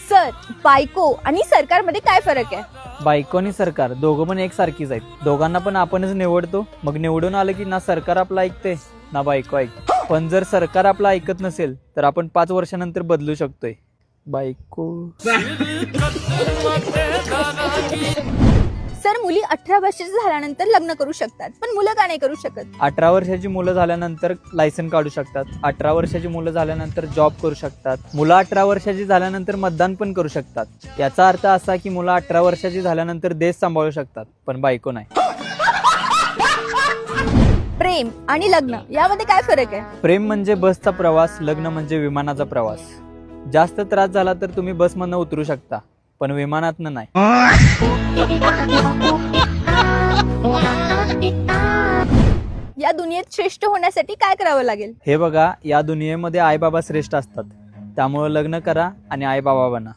Sir, बायको आणि सरकारमध्ये काय फरक आहे? बायको आणि सरकार दोघं पण एकसारखीच आहेत. दोघांना पण आपणच निवडतो. मग निवडून आलं की ना सरकार आपलं ऐकते ना बायको ऐकते. पण जर सरकार आपलं ऐकत नसेल तर आपण 5 वर्षानंतर बदलू शकतोय. बायको. सर, मुली 18 वर्षाच्या झाल्यानंतर लग्न करू शकतात, पण मुलं का नाही करू शकत? 18 वर्षाची मुलं झाल्यानंतर लायसन काढू शकतात. 18 वर्षाची मुलं झाल्यानंतर जॉब करू शकतात. मुलं 18 वर्षाची झाल्यानंतर मतदान पण करू शकतात. याचा अर्थ असा की मुलं 18 वर्षाची झाल्यानंतर देश सांभाळू शकतात, पण बायको नाही. प्रेम आणि लग्न यामध्ये काय फरक आहे? प्रेम म्हणजे बसचा प्रवास, लग्न म्हणजे विमानाचा प्रवास. जास्त त्रास झाला तर तुम्ही बसमधनं उतरू शकता, पण विमानातनं नाही. या दुनियेत श्रेष्ठ होण्यासाठी काय करावं लागेल? हे बघा, या दुनियेमध्ये आई बाबा श्रेष्ठ असतात. त्यामुळे लग्न करा आणि आई बाबा बना.